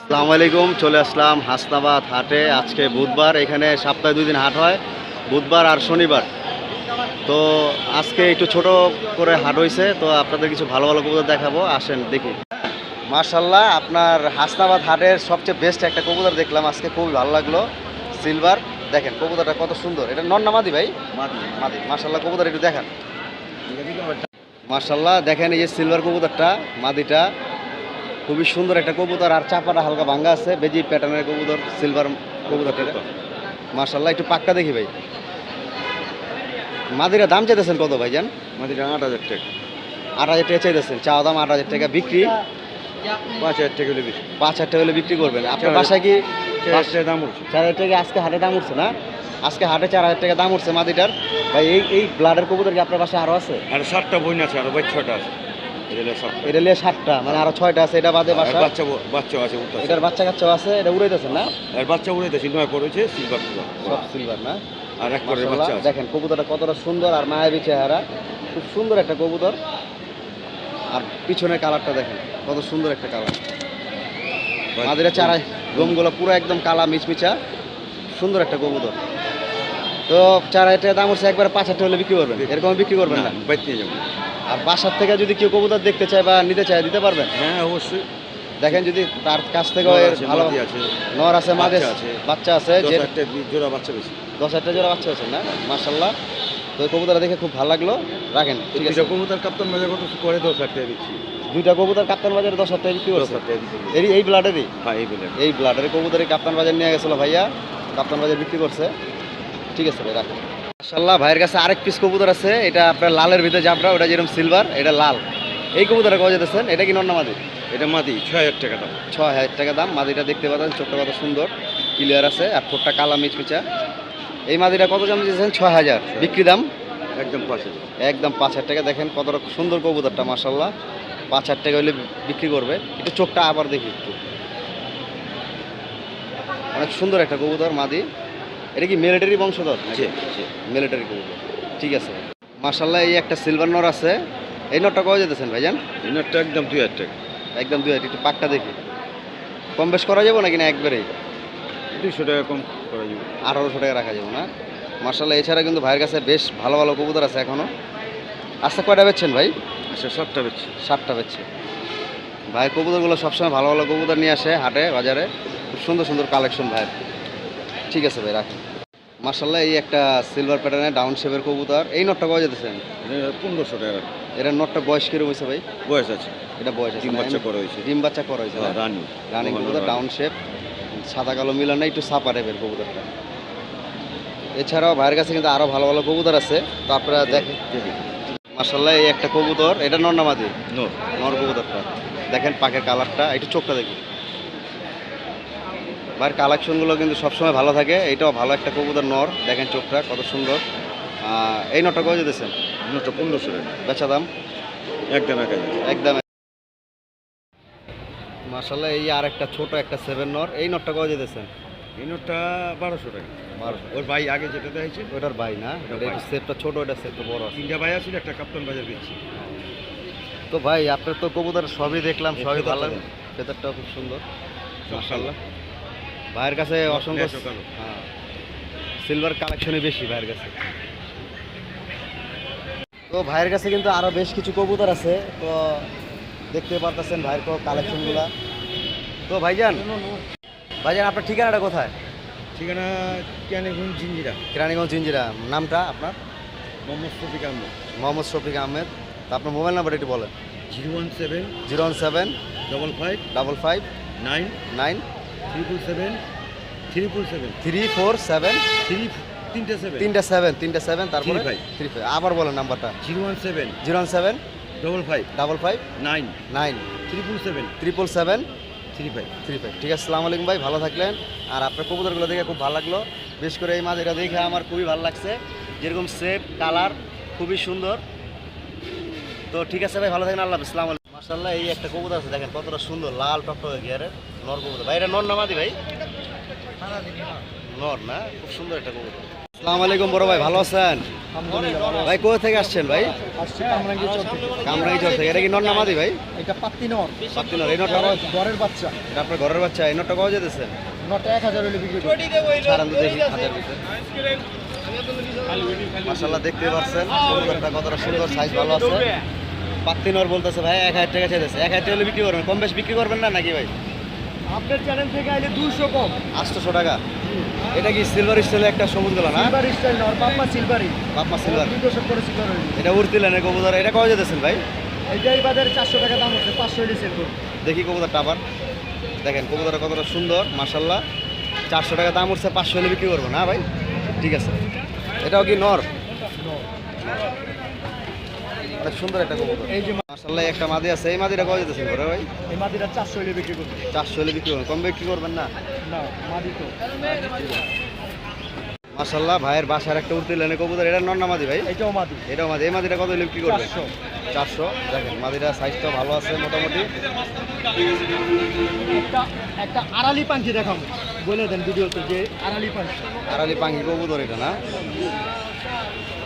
আসসালামু আলাইকুম। চলে আসলাম হাসনাবাদ হাটে। আজকে বুধবার, এখানে সপ্তাহে 2 দিন হাট হয়, বুধবার আর শনিবার। তো আজকে একটু ছোট করে হাট হয়েছে, তো আপনাদের কিছু ভালো ভালো কবুতর দেখাবো, আসেন দেখি। মার্শাল্লাহ, আপনার হাসনাবাদ হাটের সবচেয়ে বেস্ট একটা কবুতর দেখলাম আজকে, খুবই ভালো লাগলো। সিলভার, দেখেন কবুতরটা কত সুন্দর। এটা নর না মাদি ভাই? মাদি। মার্শাল্লাহ, কবুতর একটু দেখান। মার্শাল্লাহ, দেখেন এই যে সিলভার কবুতরটা, মাদিটা খুবই সুন্দর একটা কবুতর, আর চাপাটা হালকা ভাঙ্গা আছে, বেজি প্যাটার্নের কবুতর, সিলভার কবুতরটা। মার্শাল্লাহ, একটু পাক্কা দেখি ভাই। মাদিরা দাম চাইতেছেন কত ভাই জান? মাদিরা 8,000 টাকা। 8,000 টাকা চাইতেছেন, চাওয়া দাম 8,000 টাকা, বিক্রি 5,000 টাকা হলে বেশি। 5,000 টাকা হলে বিক্রি করবেন। আপনার বাসায় কি 4,000 দাম উঠছে? 4,000 টাকা আজকে হাটে দাম উঠছে না? আজকে হাটে 4,000 টাকা দাম উঠছে মাদিটার। ভাই এই ব্লাডের কবুতর কি আপনার বাসায় আরও আছে? আর 7টা বইন আছে, আর 6টা আছে। এটা নিয়ে 7টা, মানে আরো 6টা আছে। এটা বাদে বাসা বাচ্চা আছে উঠতেছে। এটার বাচ্চা কাচ্চাও আছে, এটা উড়াইতেছেন না? আর বাচ্চা উড়াইতেছে, নয় করেছে সিলভার সব সিলভার না? আর এক করে বাচ্চা আছে। দেখেন কবুতরটা কতটা সুন্দর, আর মায়াবী চেহারা, খুব সুন্দর একটা কবুতর। আর পিছনের কালারটা দেখেন কত সুন্দর একটা কালার। মাদিরা চারায় গমগুলো পুরো একদম কালা মিচমিচা, সুন্দর একটা কবুতর। তো 4,000 টাকা দাম হচ্ছে, একবার 5,000 টাকা হলে বিক্রি করবেন? এরকম বিক্রি করবেন না? বাইক নিয়ে যাবো। আর বাসার থেকে যদি কেউ কবুতর দেখতে চায় বা নিতে চায়, দিতে পারবেন? হ্যাঁ অবশ্যই। দেখেন যদি তার কাছ থেকে ভালো আছে, নর আছে, মাদি আছে, বাচ্চা আছে, 10,000 জোড়া বাচ্চা বেশি। 10,000 জোড়া বাচ্চা আছে না? মার্শাল্লাহ, তো এই কবুতরটা দেখে খুব ভালো লাগলো। রাখেন, ঠিক আছে। কবুতর কাপ্তান বাজার কত করে? 10,000 টাকা বিক্রি। 2টা কবুতর কাপ্তান বাজারে 10,000 টাকা বিক্রি করছে। 10,000 টাকা বিক্রি। এই ব্লাডেরই? হ্যাঁ এই ব্লাডের কবুতরই কাপ্তান বাজার নিয়ে গেছিল ভাইয়া, কাপ্তান বাজার বিক্রি করছে। ঠিক আছে ভাই, রাখেন। মাশাআল্লাহ, ভাইয়ের কাছে আরেক পিস কবুতর আছে। এটা আপনার লালের ভিতরে জাবরা, ওটা যেরকম সিলভার, এটা লাল। এই কবুতরটা কত যেতেছেন? এটা কি নর না মাদি? এটা মাদি, 6,000 টাকা দাম। 6,000 টাকা দাম। মাদিটা দেখতে পাচ্ছেন, চোখটা কত সুন্দর, ক্লিয়ার আছে, আর ঠোঁটটা কালা মিচমিচা। এই মাদিটা কত দাম দিয়েছেন? 6,000। বিক্রি দাম একদম 5,000। একদম 5,000 টাকা। দেখেন কতটা সুন্দর কবুতরটা, মাশাআল্লাহ। 5,000 টাকা হলে বিক্রি করবে। একটু চোখটা আবার দেখি একটু, অনেক সুন্দর একটা কবুতর মাদি। এটা কি মিলিটারি বংশধর? মিলিটারি কবুতর, ঠিক আছে। মাশাআল্লাহ, এই একটা সিলভার নর আছে। এই নরটা কত যেতেছেন ভাইজান? এই নটটা একদম 2,000 টাকা। একদম 2,000। একটু পাকটা দেখি, কম বেশ করা যাবো নাকি না একবারেই? 200 টাকা কম করা যাবে। 1,800 টাকা রাখা যাবো না? মাশাআল্লাহ, এছাড়া কিন্তু ভাইয়ের কাছে বেশ ভালো ভালো কবুতর আছে এখনও। আচ্ছা, কয়টা বেচছেন ভাই? আচ্ছা, 7টা বেচছি। 7টা বেচছে। ভাইয়ের কবুতরগুলো সবসময় ভালো ভালো কবুতর নিয়ে আসে হাটে বাজারে, খুব সুন্দর সুন্দর কালেকশন ভাইয়ের। ঠিক আছে ভাই, রাখেন। মাশাআল্লাহ, এই একটা সিলভার প্যাটার্নের ডাউন শেপের কবুতর। এই নটটা কয় যেতেছেন? 1500 টাকা। এর নটটা বয়স কিরকম হয়েছে ভাই? বয়স আছে, এটা বয়স আছে, ডিম বাচ্চা করা হয়েছে। ডিম বাচ্চা করা হয়েছে, রানি রানিং কবুতর, ডাউন শেপ, সাদা কালো মিলানো, একটু সাপা টাইপের কবুতরটা। এছাড়াও ভাইয়ের কাছে কিন্তু আরো ভালো ভালো কবুতর আছে, তো আপনারা দেখেন। মাশাআল্লাহ, এই একটা কবুতর, এটা নর না মাদি? নর কবুতরটা দেখেন, পাকের কালারটা, একটু চোখটা দেখি। ভাইয়ের কালেকশনগুলো কিন্তু সবসময় ভালো থাকে। এইটাও ভালো একটা কবুতর নর, দেখেন চোখটা কত সুন্দর। এই নটটা কয় যেতেছেন? নটটা 1500 টাকা। বেচা দাম একদম 1,000। একদম। মাশাআল্লাহ, এই আর একটা ছোট একটা 7 নর। এই নটটা কয় যেতেছেন? এই নটটা 1,200 টাকা। 1200। ওর ভাই আগে যেটা দেখেছে ওটার ভাই না? এটা সেটটা ছোট, এটা সেটটা বড় আছে। 3টা ভাই আছে, একটা কাপ্তান বাজার বেচছি। তো ভাই, আপনার তো কবুতর সবই দেখলাম, সবই ভালো লাগে। ভেতরটাও খুব সুন্দর, মাশাআল্লাহ। ভাইয়ের কাছে অসংখ্য সিলভার কালেকশনই বেশি ভাইয়ের কাছে। তো ভাইয়ের কাছে কিন্তু আরো বেশ কিছু কবুতর আছে, তো দেখতে পারতেছেন ভাইয়ের কালেকশনগুলা। তো ভাইজান আপনার ঠিকানাটা কোথায়? ঠিকানা কেরানীগঞ্জ জিঞ্জিরা। কেরানীগঞ্জ জিঞ্জিরা। নামটা আপনার? মোহাম্মদ শফিক আহমেদ। মোহাম্মদ শফিক আহমেদ। তো আপনার মোবাইল নাম্বার একটু বলেন। 017 017 55 55 9 9 777 777 347 তিনটা 7 তিনটা 7 তারপরে 35। আবার বলেন নাম্বারটা। 017 07 55 55 9 9 777 777 35। ঠিক আছে। আসসালামু আলাইকুম ভাই, ভালো থাকলেন। আর আপনার কবুতরগুলো দেখে খুব ভালো লাগলো, বিশেষ করে এই মাছ, এটা দেখে আমার খুবই ভালো লাগছে, যেরকম শেপ কালার খুবই সুন্দর। তো ঠিক আছে ভাই, ভালো থাকেন, আল্লাহ হাফেজ। আসসালামু আলাইকুম। মাশাআল্লাহ, এই একটা কবুতর আছে, দেখেন কতটা সুন্দর, লাল টকটকে গিয়ারের নর কবুতর। ভাই এটা নর না মাদি ভাই? নর না? খুব সুন্দর একটা কবুতর। আসসালামু আলাইকুম বড় ভাই, ভালো আছেন? ভাই কোথা থেকে আসছেন ভাই? আসছে কামরাঙ্গি চর থেকে। কামরাঙ্গীচর থেকে। এটা কি নর না মাদি ভাই? এটা পাত্তি নর, পাত্তি নর। এই নরটা ঘরের বাচ্চা। এটা আপনার ঘরের বাচ্চা। এই নরটা কত যেতেছেন? নটা 1000 হলে বিক্রি করি। ছাড়ান তো দেখি হাতের ভিতরে। মাশাআল্লাহ দেখতে পাচ্ছেন কবুতরটা কতটা সুন্দর, সাইজ ভালো আছে। পাত্তি নর বলতেছে ভাই 1000 টাকা চাইতেছে। 1000 হলে বিক্রি করবেন? কম বেশ বিক্রি করবেন না নাকি ভাই? আপনার চ্যানেল থেকে আইলে 200 কম। 800 টাকা। এটা কি সিলভার স্টাইলের একটা সবুজ গলা না? সিলভার স্টাইল নর, বাপমা সিলভারি। বাপমা সিলভার। 2 দশক করে সিলভার হইলো। এটা উড়তি লাইনের কবুতর। এটা কত যেতেছেন ভাই? এইটাই বাজারে 400 টাকা দাম হচ্ছে, 500 হলে সেল করব। দেখি কবুতরটা আবার। দেখেন কবুতরটা কতটা সুন্দর মাশাআল্লাহ। 400 টাকা দাম উঠছে, 500 হলে বিক্রি করবো না ভাই? ঠিক আছে। এটাও কি নর? অনেক সুন্দর একটা কবুতর। এই যে মাশাআল্লাহ একটা মাদি আছে। এই মাদিটা কত যেতেছেন করে ভাই? এই মাদিটা 400 হলে বিক্রি করব। 400 হলে বিক্রি করবেন? কম বিক্রি করবেন না? না, মাদি তো। মাশাআল্লাহ ভাইয়ের বাসার একটা উড়তি লাইনের কবুতর। এটা নর না মাদি ভাই? এটাও মাদি। এটাও মাদি। এই মাদিটা কত হলে বিক্রি করবেন? 400। 400। দেখেন মাদিটা সাইজটা ভালো আছে মোটামুটি। একটা একটা আড়ালি পাখি দেখাবো, বলে দেন ভিডিওতে যে আড়ালি পাখি। আড়ালি পাঙ্গি কবুতর এটা না?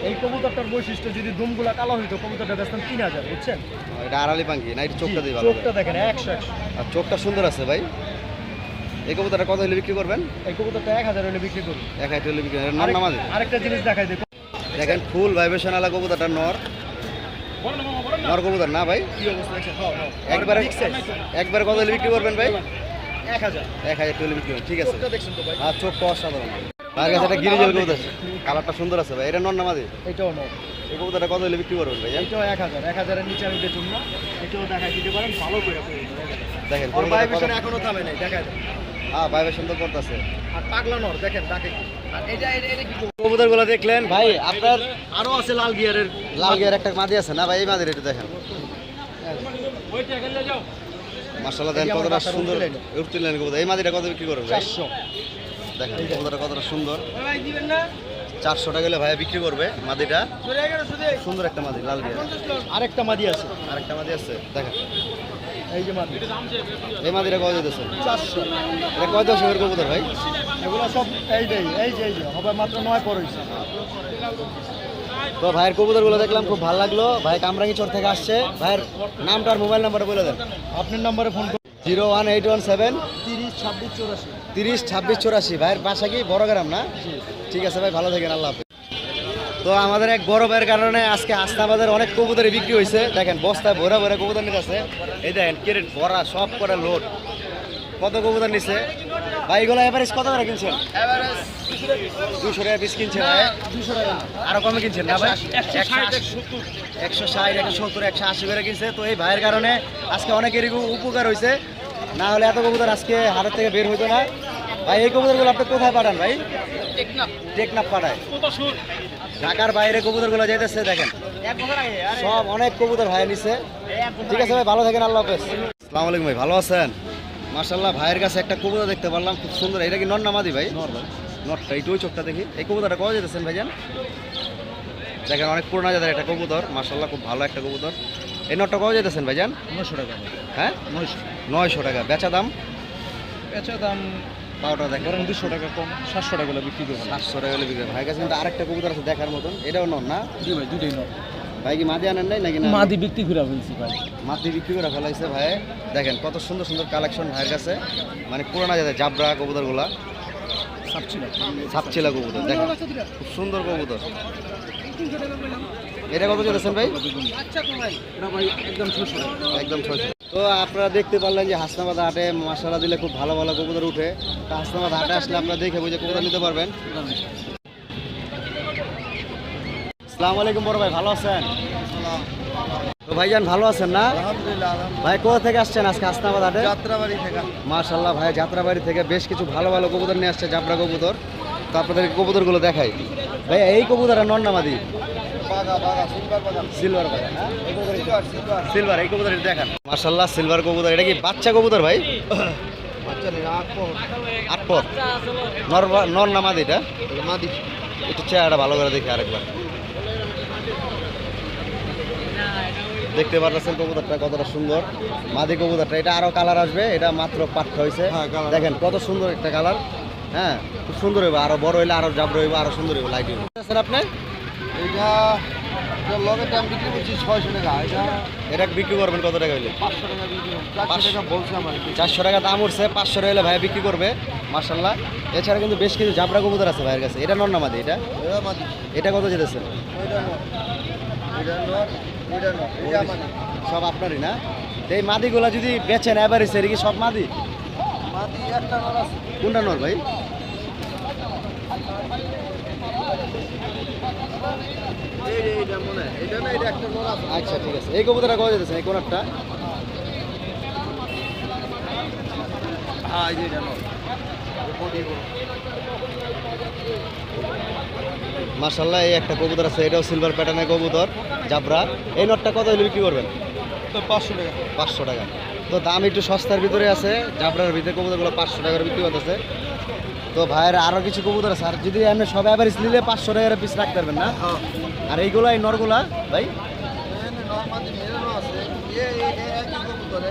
এই কবুতরটার বৈশিষ্ট্য যদি দুমগুলা কালো হইতো কবুতরটা বেচতাম 3000, বুঝছেন? এটা আড়ালি পাঙ্গি না? এটা চোখটা দিই ভালো করে। চোখটা দেখেন 100 100। আর চোখটা সুন্দর আছে ভাই। এই কবুতরটা কত হলে বিক্রি করবেন? এই কবুতরটা 1000 হলে বিক্রি করি। 1000 হলে বিক্রি করবেন? নর না মাদি? আরেকটা জিনিস দেখাই দেখো, দেখেন ফুল ভাইব্রেশন আলা কবুতরটা নর। নর কবুতর না ভাই? কি অবস্থা দেখছেন? হ্যাঁ হ্যাঁ একবারে বিগ সাইজ। একবারে কত হলে বিক্রি করবেন ভাই? 1000। 1000 হলে বিক্রি করবেন। ঠিক আছে। চোখটা দেখছেন তো ভাই? আর চোখটা অসাধারণ। আর কাছে একটা গিরিজল কবুতর আছে। কালারটা সুন্দর আছে ভাই। এটা নর না মাদি? এটাও নয়, এই কবুতরটা কত হলে বিক্রি করবেন ভাই? এটাও 1000। 1000 এর নিচে আমি দেখুন না, এটাও দেখাই দিতে পারেন ভালো করে। দেখেন ওর কবুতরটা কত- ভাইব্রেশন এখনো থামে নাই, দেখাই দেন। হ্যাঁ ভাইব্রেশন তো করতেছে। আর পাগলা নর দেখেন ডাকে কি। আর এটা এটা কি কবুতরগুলো দেখলেন ভাই? আপনার আরো আছে লাল গিয়ারের। লাল গিয়ার একটা মাদি আছে না ভাই? এই মাদির এটা দেখেন। মাশাআল্লাহ দেখেন এই যে আমার কতটা বাসার সুন্দর উঠতে লাইনে। উঠতে লাইন কবুতর। এই মাদিটা কত বিক্রি করবেন ভাই? 400। দেখেন কবুতরটা কতটা সুন্দর। 400 টাকা হলে ভাই বিক্রি করবে মাদিটা। সুন্দর একটা মাদি লাল গিয়ার। আরেকটা মাদি আছে, আরেকটা মাদি আছে দেখেন। এই যে মাদি এই মাদিটা কত দিতেছেন? 400। এটা কয় দশকের কবুতর ভাই? এগুলো সব এই যে হবে মাত্র 9 পর হইছে। তো ভাইয়ের কবুতরগুলো দেখলাম, খুব ভালো লাগলো। ভাই কামরাঙ্গীচর থেকে আসছে। ভাইয়ের নামটা আর মোবাইল নাম্বারটা বলে দেন। আপনার নম্বরে ফোন করুন 01817 30 26 84। 30 26 84। ভাইয়ের বাসা কি বড় গ্রাম না? ঠিক আছে ভাই, ভালো থাকেন, আল্লাহ হাফেজ। তো আমাদের এক বড় ভাইয়ের কারণে আজকে হাসনাবাদের অনেক কবুতরই বিক্রি হয়েছে। দেখেন বস্তায় ভরা ভরা কবুতর নিতে আছে। এই দেখেন ক্যারেট ভরা, সব করে লোড। কত কবুতর নিছে ভাই? এগুলো এভারেজ কত করে কিনছেন? 200 টাকা পিস কিনছেন ভাই? 200 টাকা। আরো কমে কিনছেন না ভাই? 160 170 180 করে কিনছে। তো এই ভাইয়ের কারণে আজকে অনেকেরই উপকার হয়েছে, না হলে এত কবুতর আজকে হাটের থেকে বের হইতো না। ভাই এই কবুতরগুলো আপনি কোথায় পাঠান ভাই? টেকনাফ পাঠায়। ঢাকার বাইরে কবুতরগুলো যাইতেছে দেখেন, সব অনেক কবুতর ভাই নিছে। ঠিক আছে ভাই, ভালো থাকেন, আল্লাহ হাফেজ। আসসালামু আলাইকুম ভাই, ভালো আছেন? মাশাআল্লাহ ভাইয়ের কাছে একটা কবুতর দেখতে পারলাম, খুব সুন্দর। এটা কি নর না মাদি ভাই? নরটা। এইটা ওই চোখটা দেখি। এই কবুতরটা কত যেতেছেন ভাইজান? দেখেন অনেক পুরোনো জাতের একটা কবুতর, মাশাআল্লাহ খুব ভালো একটা কবুতর। এই নরটা কত যেতেছেন ভাইজান? 900 টাকা। হ্যাঁ 900। 900 টাকা। বেচা দাম? আচ্ছা দাম পাওটা দেখেন ধরেন 200 টাকা কম, 700 টাকা করে বিক্রি করবেন। 700 টাকা হলে বিক্রি হয়। ভাইয়ের কাছে কিন্তু আরেকটা কবুতর আছে দেখার মতন। এটাও নর না? জি ভাই, দুটোই নর। ভাই কি মাদি আনেন নাই নাকি? না মাদি বিক্রি করে ফেলছি ভাই। মাটি বিক্রি করে ফেলাইছে ভাই। দেখেন কত সুন্দর সুন্দর কালেকশন ভাইয়ের কাছে, মানে পুরানা যাদের জাবরা কবুতরগুলা, সাপচিলা কবুতর। দেখেন খুব সুন্দর কবুতর। এটা কত চলেছেন ভাই? না ভাই একদম 600 টাকা। একদম 600। তো আপনারা দেখতে পারলেন যে হাসনাবাদ হাটে মশলা দিলে খুব ভালো ভালো কবুতর উঠে। তো হাসনাবাদ হাটে আসলে আপনারা দেখে বুঝে কবুতর নিতে পারবেন। আসসালামু আলাইকুম বড় ভাই, ভালো আছেন? তো ভাইজান ভালো আছেন না? আলহামদুলিল্লাহ। ভাই কোথা থেকে আসছেন আজকে হাসনাবাদ হাটে? যাত্রাবাড়ি থেকে। মাশাআল্লাহ ভাই যাত্রাবাড়ি থেকে বেশ কিছু ভালো ভালো কবুতর নিয়ে আসছে, জাবরা কবুতর। তো আপনাদের কবুতরগুলো দেখাই। ভাই এই কবুতর নর না মাদি? সিলভার ভাই, হ্যাঁ? সিলভার। এই কবুতর দেখান। মাশাআল্লাহ সিলভার কবুতর। এটা কি বাচ্চা কবুতর ভাই? আটপর। নর না মাদি? এটা মাদি। একটু চেহারাটা ভালো করে দেখি আরেকবার। দেখতে পাচ্ছেন কবুতরটা কতটা সুন্দর। মাদি কবুতরটা, এটা আরো কালার আসবে। এটা মাত্র পাঠা হয়েছে। দেখেন কত সুন্দর একটা কালার। হ্যাঁ খুব সুন্দর হইব, আরো বড় হইলে আরো জাবর হইব, আরো সুন্দর হইব, লাইট হইব। স্যার আপনি এইটা লগের দাম বিক্রি করছি 600 টাকা, এটা বিক্রি করবেন কত টাকা হইলে? 500 টাকা বিক্রি করছি, 400 টাকা বলছে আমার। 400 টাকা দাম উঠছে, 500 টাকা হলে ভাই বিক্রি করবে মাশাল্লাহ। এছাড়া কিন্তু বেশ কিছু জাবরা কবুতর আছে ভাইয়ের কাছে। এটা নর না মাদি? এটা এটা মাদি, এটা কত যেতেছে? ওইটা নর, এটা নর, ওইটা নর, এটা মাদি। সব আপনারই না? তো এই মাদিগুলা যদি বেচেন এভারেজ এর কি সব মাদি? মাদি একটা নর আছে। কোনটা নর ভাই? এইটা মনে হয়, এটা না, এটা একটা নর আছে। আচ্ছা ঠিক আছে। এই কবুতরটা কত যেতেছে? এই কোনটা? হ্যাঁ, এই যে এটা নর। এটা বডি বড়। মাশাল্লাহ এই একটা কবুতর আছে, এটাও সিলভার প্যাটার্নের কবুতর জাবরা। এই নটটা কত হলে বিক্রি করবেন? তো 500 টাকা। 500 টাকা। তো দাম একটু সস্তার ভিতরে আছে, জাবরার ভিতরে কবুতরগুলো 500 টাকার বিক্রি করতেছে। তো ভাইয়ের আরও কিছু কবুতর আছে, আর যদি আপনি সব অ্যাভারেজ নিলে 500 টাকার পিস রাখতে পারবেন না? হ্যাঁ। আর এইগুলা এই নরগুলা ভাই এখানে নর মাদি মেলানো আছে। একই কবুতর,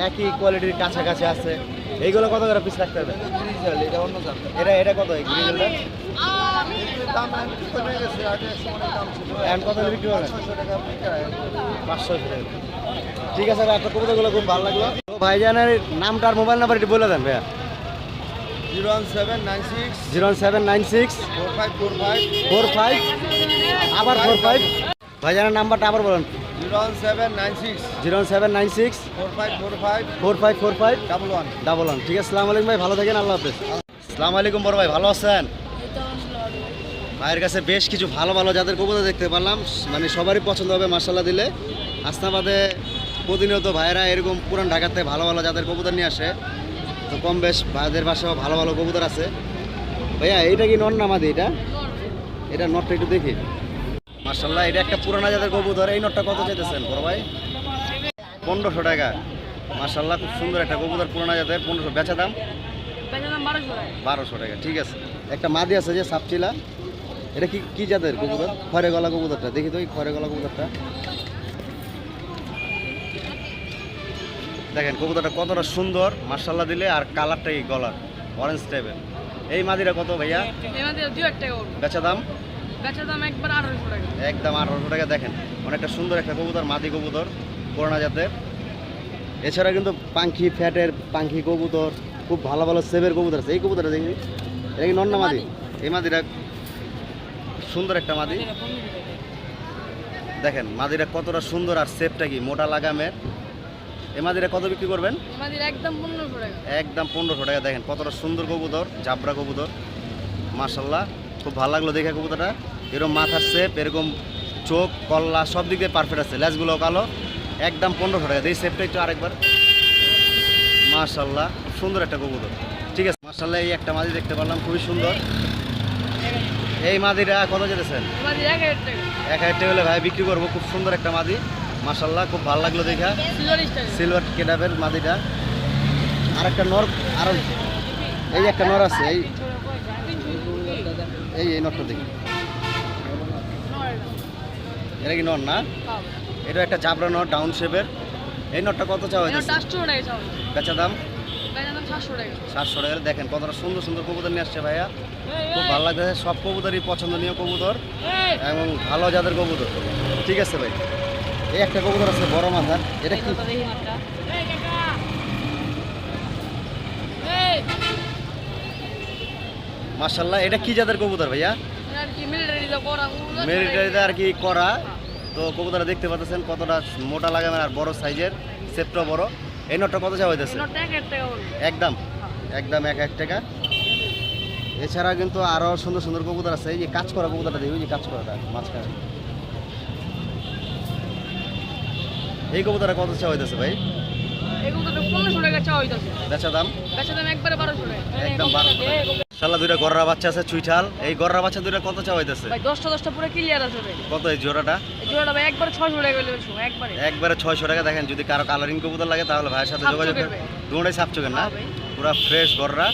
একই কোয়ালিটির কাছাকাছি আছে। এইগুলো কত করে পিস রাখতে পারবেন? গ্রিজাল, এটা অন্য জাত। এটা কত এই গ্রিজেলটা? এর দাম এখন কমে গেছে, আগে এক সময় দাম ছিল। এখন কত হলে বিক্রি করবেন? 500 টাকা বিক্রি হয়। 500 টাকা। ঠিক আছে ভাই, আপনার কবুতরগুলো খুব ভালো লাগলো। তো ভাইজানের নামটা আর মোবাইল নাম্বার একটু বলে দেন ভাইয়া। 01796 0796 4545 45 আবার 45। ভাইজানের নাম্বারটা আবার বলেন। 01796 0796 4545 4545 11 11। ঠিক আছে, আসসালামু আলাইকুম ভাই, ভালো থাকেন, আল্লাহ হাফেজ। আসসালামু আলাইকুম বড় ভাই, ভালো আছেন? ভাইয়ের কাছে বেশ কিছু ভালো ভালো জাতের কবুতর দেখতে পারলাম, মানে সবারই পছন্দ হবে মাশাল্লাহ দিলে। হাসনাবাদে প্রতিনিয়ত ভাইয়েরা এরকম পুরান ঢাকার থেকে ভালো ভালো জাতের কবুতর নিয়ে আসে। তো কম বেশ ভাইদের বাসাও ভালো ভালো কবুতর আছে। ভাইয়া এটা কি নর না মাদি? এটা নটটা একটু দেখি। মাশাল্লাহ এটা একটা পুরানা জাতের কবুতর। এই নটটা কত চাইতেছেন বড় ভাই? 1500 টাকা। মাশাল্লাহ খুব সুন্দর একটা কবুতর, পুরানা জাতের। 1500 বেচা দাম? 1200 টাকা। ঠিক আছে। একটা মাদি আছে যে সাপচিলা, এটা কি কি জাতের কবুতর? খড়ে গলা কবুতরটা দেখি তো, এই খড়ে গলা কবুতরটা দেখেন, কবুতরটা কতটা সুন্দর মাশাল্লাহ দিলে। আর কালারটা এই গলার অরেঞ্জ টাইপের। এই মাদিরা কত ভাইয়া বেচা দাম? একদম 1800 টাকা। দেখেন অনেকটা সুন্দর একটা কবুতর, মাদি কবুতর, পুরানা জাতের। এছাড়া কিন্তু পাঙ্খি ফ্যাটের পাঙ্খি কবুতর, খুব ভালো ভালো সেবের কবুতর আছে। এই কবুতরটা দেখি, এটা কি নর না মাদি? এই মাদিরা খুব সুন্দর একটা মাদি। দেখেন মাদিরা কতটা সুন্দর, আর সেপটা কি মোটা লাগামের। এই মাদিরা কত বিক্রি করবেন? একদম 1500 টাকা। দেখেন কতটা সুন্দর কবুতর, জাবরা কবুতর মাশাল্লাহ, খুব ভালো লাগলো দেখে কবুতরটা। এরকম মাথার শেপ, এরকম চোখ কল্লা সব দিক দিয়ে পারফেক্ট আছে, লেজগুলো কালো। একদম 1500 টাকা। এই শেপটা একটু আরেকবার। মাশাল্লাহ খুব সুন্দর একটা কবুতর। ঠিক আছে মাশাল্লাহ, এই একটা মাদি দেখতে পারলাম, খুবই সুন্দর। এই মাদিরা কত যেতেছেন? 1000 টাকা হলে ভাই বিক্রি করবো। খুব সুন্দর একটা মাদি মাশাল্লাহ, খুব ভালো লাগলো দেখা। সিলভার কেডাবের মাদিটা। আর একটা নর, আরো এই একটা নর আছে। এই এই নরটা দেখি, এটা কি নর না? এটা একটা জাবরা নর, ডাউন শেপের। এই নরটা কত চাওয়া হয়েছে? বেচা দাম? 700 টাকা। দেখেন কতটা সুন্দর সুন্দর কবুতর নিয়ে আসছে ভাইয়া, খুব ভালো লাগতেছে। সব কবুতরই পছন্দনীয় কবুতর এবং ভালো জাতের কবুতর। ঠিক আছে ভাই, এই একটা কবুতর আছে বড় মাথার, এটা কি? মাশাল্লাহ এটা কি জাতের কবুতর ভাইয়া? মিলিটারিতে আর কি করা। তো কবুতরটা দেখতে পাচ্ছেন কতটা মোটা লাগামের আর বড় সাইজের, সেপটা বড়। এই নটটা কত চাওয়া হইতেছে? একদম একদম 1000 টাকা। এছাড়া কিন্তু আরো সুন্দর সুন্দর কবুতর আছে। এই যে কাজ করা কবুতরটা দেখি, ওই যে কাজ করাটা মাঝখানে, এই কবুতরটা কত চাওয়া হইতেছে ভাই? বেচা দাম? একদম 1200 টাকা। শালা দুইটা গররা বাচ্চা আছে চুইঠাল। এই গররা বাচ্চা দুইটা কত চাওয়া হইতেছে? 10টা পুরো ক্লিয়ার আছে ভাই। কত এই জোড়াটা? এই জোড়াটা ভাই একবারে 600 টাকা করে দেবো একবারে। একবারে 600 টাকা। দেখেন যদি কারো কালারিং কবুতর লাগে তাহলে ভাইয়ের সাথে যোগাযোগ করবেন। দুটোই সাপচোকের না, পুরো ফ্রেশ গররা।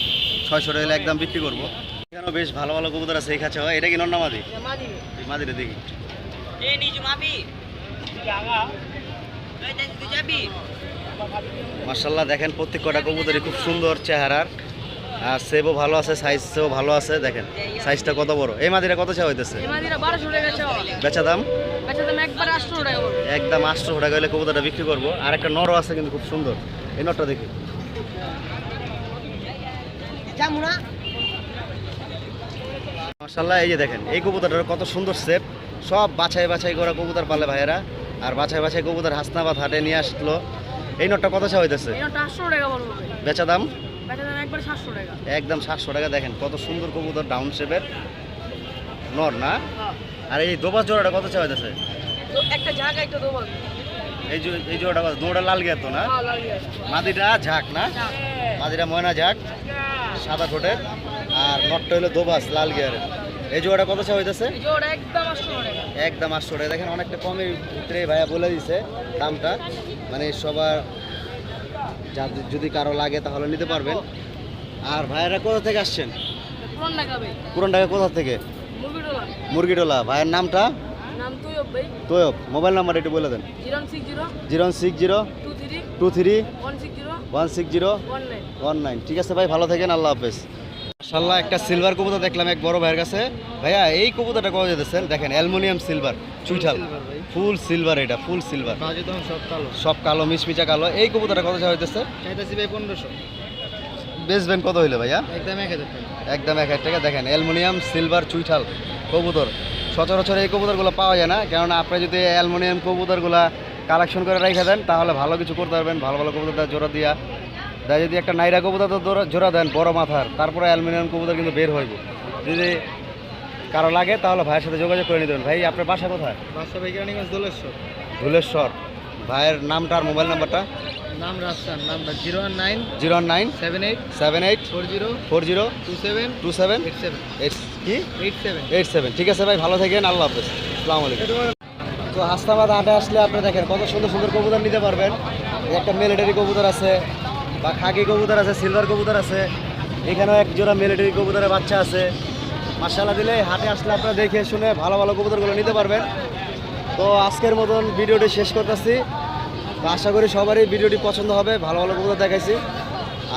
600 টাকা একদম বিক্রি করবো। এখানেও বেশ ভালো ভালো কবুতর আছে এই কাছে। এটা কি নর না মাদি? এই মাদিটা দেখি। মাশাল্লাহ দেখেন প্রত্যেক কটা কবুতরই খুব সুন্দর চেহারার, আর সেবও ভালো আছে, সাইজও ভালো আছে, দেখেন সাইজটা কত বড়। এই মাদিরা কত চাওয়া হইতেছে? এই মাদিরা 1200 টাকা চাওয়া। বেচা দাম? বেচা দাম একবার 800 টাকা বলবো। একদম 800 টাকা হলে কবুতরটা বিক্রি করবো। আর একটা নরও আছে কিন্তু খুব সুন্দর, এই নরটা দেখি। মাশাআল্লাহ, এই যে দেখেন এই কবুতরটার কত সুন্দর শেপ। সব বাছাই বাছাই করা কবুতর পালে ভাইয়েরা, আর বাছাই বাছাই কবুতর হাসনাবাদ হাটে নিয়ে আসলো। এই নটটা কত চা হইতেছে? এই নটটা 800 টাকা বলবো ভাই। বেচা দাম? বেচা দাম একবার 700 টাকা। একদম 700 টাকা। দেখেন কত সুন্দর কবুতর, ডাউন শেপের নর না? হ্যাঁ। আর এই দোবাস জোড়াটা কত চা হইতেছে? তো একটা জায়গা একটা দেবো। এই জোড়াটা কত? দোড়া লাল গিয়া তো না? হ্যাঁ লাগিয়ে। মাদিটা ঝাঁক না? মাদিটা ময়না ঝাঁক, সাদা ঠোঁটের, আর নটটা হলো দোবাস লাল গিয়ারের। এই জোড়াটা কত চা হইতেছে? এই জোড়া একদম 800 টাকা। একদম 800 টাকা। দেখেন অনেকটা কমের ভিতরে ভাইয়া বলে দিছে দামটা, মানে সবার যদি কারো লাগে তাহলে নিতে পারবেন। আর ভাইয়েরা কোথা থেকে আসছেন? পুরান ঢাকা ভাই। পুরান ঢাকা কোথা থেকে? মুরগিডোলা। মুরগিটোলা। ভাইয়ের নামটা? নাম তুইব ভাই। তোয়ব। মোবাইল নাম্বার একটু বলে দেন। 060 060 23 23 160 160 19। 19। ঠিক আছে ভাই, ভালো থাকেন, আল্লাহ হাফেজ। মাশাআল্লাহ, একটা সিলভার কবুতর দেখলাম এক বড় ভাইয়ের কাছে। ভাইয়া এই কবুতরটা কত যেতেছেন? দেখেন অ্যালুমিনিয়াম সিলভার চুইঠাল, ফুল সিলভার, এটা ফুল সিলভার, বাজে দাম সব কালো। সব কালো মিশমিচা কালো। এই কবুতরটা কত চা হইতেছে? চাইতেছি ভাই 1500। বেচবেন কত হইলে ভাইয়া? একদম 1000 টাকা। একদম 1000 টাকা। দেখেন অ্যালুমিনিয়াম সিলভার চুইঠাল কবুতর, সচরাচর এই কবুতরগুলো পাওয়া যায় না। কেননা আপনি যদি অ্যালুমিনিয়াম কবুতরগুলো কালেকশন করে রেখে দেন তাহলে ভালো কিছু করতে পারবেন, ভালো ভালো কবুতরটা জোড়া দিয়া দেয়। যদি একটা নাইরা কবুতর জোড়া দেন বড় মাথার, তারপরে অ্যালুমিনিয়াম কবুতর কিন্তু বের হইব। যদি কারো লাগে তাহলে ভাইয়ের সাথে যোগাযোগ করে নিতে পারেন। ভাই আপনার বাসা কোথায়? বাসা ভাই কেরানীগঞ্জ দোলেশ্বর। ধুলেশ্বর। ভাইয়ের নামটা আর মোবাইল নাম্বারটা? নাম রাজস্থান, নাম্বার 019 019 78 78 40 40 27 27 87 কি 87। 87। ঠিক আছে ভাই, ভালো থাকেন, আল্লাহ হাফেজ, আসসালামু আলাইকুম। তো হাসনাবাদ হাটে আসলে আপনি দেখেন কত সুন্দর সুন্দর কবুতর নিতে পারবেন। এই একটা মিলিটারি কবুতর আছে, বা খাকি কবুতর আছে, সিলভার কবুতর আছে, এখানেও এক জোড়া মিলিটারি কবুতরের বাচ্চা আছে। মাশাআল্লাহ দিলে হাটে আসলে আপনারা দেখে শুনে ভালো ভালো কবুতরগুলো নিতে পারবেন। তো আজকের মতন ভিডিওটি শেষ করতেছি। তো আশা করি সবারই ভিডিওটি পছন্দ হবে, ভালো ভালো কবুতর দেখাইছি।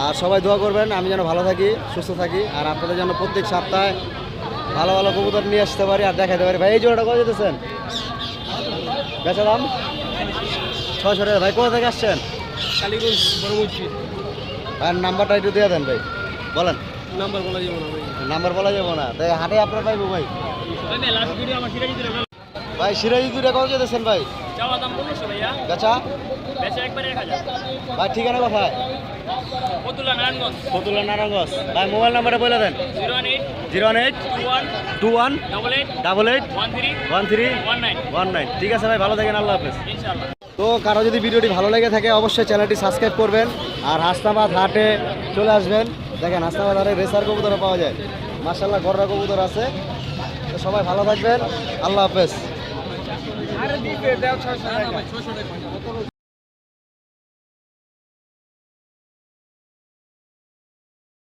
আর সবাই দোয়া করবেন আমি যেন ভালো থাকি, সুস্থ থাকি, আর আপনাদের যেন প্রত্যেক সপ্তাহে ভালো ভালো কবুতর নিয়ে আসতে পারি আর দেখাতে পারি। ভাই এই জোড়াটা কত যেতেছেন? বেচা দাম 600 টাকা। ভাই কোথা থেকে আসছেন? কালীগঞ্জ বড় মসজিদ। ভাইয়ের নাম্বারটা একটু দিয়ে দেন ভাই, বলেন। নাম্বার বলা যাবে না ভাই। নাম্বার বলা যাবো না, তাই হাটে আপনার পাইবো ভাই। লাস্ট ভিডিও আমার সিরাজি দিল। ভাই সিরাজি দুইটা কত যেতেছেন ভাই? চাওয়া দাম 1500 ভাইয়া। বেচা? বেচা একবারে 1000। ভাই ঠিকানা কোথায়? ফতুল্লা নারায়ণগঞ্জ। ফতুল্লা নারায়ণগঞ্জ। ভাই মোবাইল নাম্বারটা বলে দেন। 018 018 21 21 88 88 13 13 19 19। ঠিক আছে ভাই, ভালো থাকেন, আল্লাহ হাফেজ। ইনশাআল্লাহ। তো কারো যদি ভিডিওটি ভালো লেগে থাকে অবশ্যই চ্যানেলটি সাবস্ক্রাইব করবেন, আর হাসনাবাদ হাটে চলে আসবেন। দেখেন হাসনাবাদ হাটে রেসার কবুতরও পাওয়া যায়, মাশাআল্লাহ গররা কবুতর আছে। তো সবাই ভালো থাকবেন, আল্লাহ হাফেজ। আরে দিবে দাও 600 টাকা।